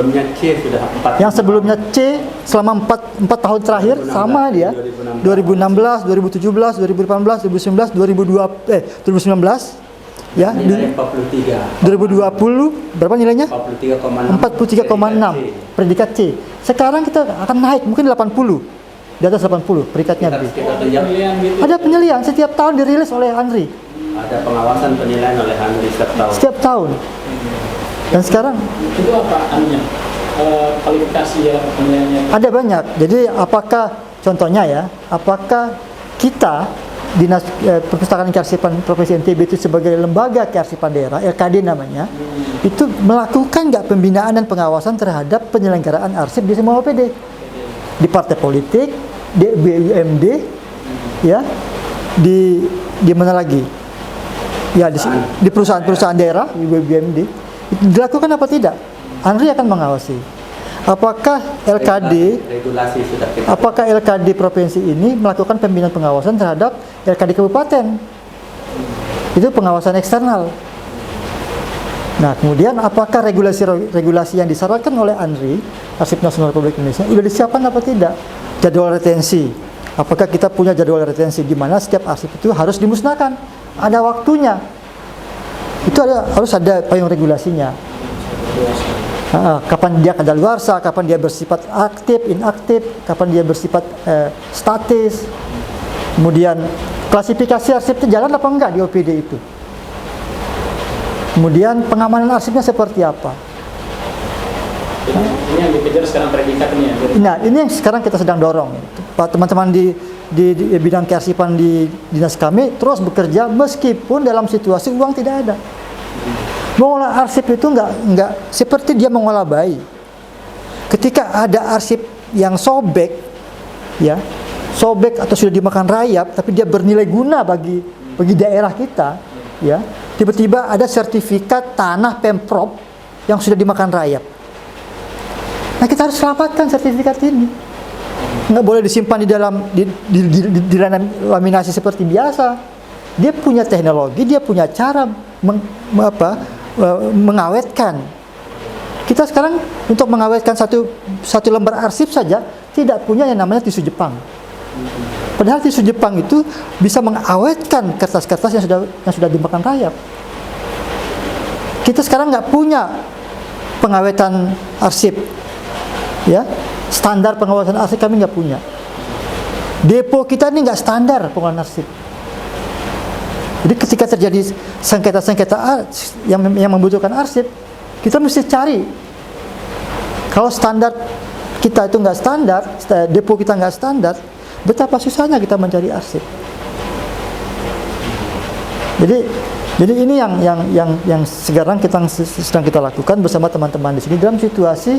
sebelumnya C sudah 4. Yang sebelumnya C selama 4 tahun terakhir 2016, sama dia. 2016, 2017, 2018, 2019, 2019 ya. Nilai 43. 2020 berapa nilainya? 43,6 predikat C. Sekarang kita akan naik mungkin 80. Di atas 80 predikatnya B. Ada penilaian setiap tahun dirilis oleh Andri. Ada pengawasan penilaian oleh Andri setiap tahun. Setiap tahun. Dan sekarang itu apa anunya? Kualifikasi ya penilaiannya? ada banyak. Jadi apakah contohnya ya, apakah kita Dinas Perpustakaan Kearsipan Provinsi NTB itu sebagai lembaga kearsipan daerah, LKD namanya, itu melakukan nggak pembinaan dan pengawasan terhadap penyelenggaraan arsip di semua OPD, di partai politik, di BUMD, ya, di mana lagi, ya di perusahaan-perusahaan daerah, di BUMD, dilakukan apa tidak? Andri akan mengawasi. Apakah LKD, regulasi sudah kita apakah LKD provinsi ini melakukan pembinaan pengawasan terhadap LKD kabupaten? Itu pengawasan eksternal. Nah, kemudian apakah regulasi yang disarankan oleh Andri, Arsip Nasional Republik Indonesia, sudah disiapkan apa tidak? Jadwal retensi. Apakah kita punya jadwal retensi di mana setiap arsip itu harus dimusnahkan? Ada waktunya. Itu harus ada payung regulasinya. Kapan dia kadaluarsa, kapan dia bersifat aktif, inaktif, kapan dia bersifat statis. Kemudian klasifikasi arsip itu jalan apa enggak di OPD itu. Kemudian pengamanan arsipnya seperti apa. Ini yang dikejar sekarang predikatnya. Nah, ini yang sekarang kita sedang dorong. Teman-teman di bidang kearsipan di dinas kami terus bekerja meskipun dalam situasi uang tidak ada. Mengolah arsip itu enggak seperti dia mengolah bayi. Ketika ada arsip yang sobek, ya, sobek atau sudah dimakan rayap, tapi dia bernilai guna bagi daerah kita, ya, tiba-tiba ada sertifikat tanah Pemprov yang sudah dimakan rayap. Nah, kita harus selamatkan sertifikat ini. Nggak boleh disimpan di dalam di laminasi seperti biasa. Dia punya teknologi, dia punya cara mengawetkan. Kita sekarang untuk mengawetkan satu lembar arsip saja tidak punya yang namanya tisu Jepang. Padahal tisu Jepang itu bisa mengawetkan kertas-kertas yang sudah dimakan rayap. Kita sekarang nggak punya pengawetan arsip, ya, standar pengawetan arsip kami nggak punya. Depo kita ini nggak standar pengawetan arsip. Jadi ketika terjadi sengketa-sengketa yang membutuhkan arsip, kita mesti cari. Kalau standar kita itu nggak standar, depo kita nggak standar, betapa susahnya kita mencari arsip. Jadi ini yang sekarang sedang kita lakukan bersama teman-teman di sini dalam situasi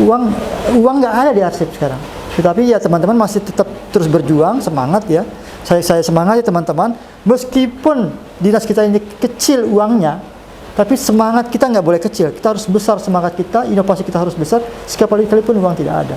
uang nggak ada di arsip sekarang. Tetapi ya teman-teman masih tetap terus berjuang, semangat ya. Saya semangat ya teman-teman, meskipun dinas kita ini kecil uangnya, tapi semangat kita nggak boleh kecil. Kita harus besar semangat kita, inovasi kita harus besar, sekalipun uang tidak ada.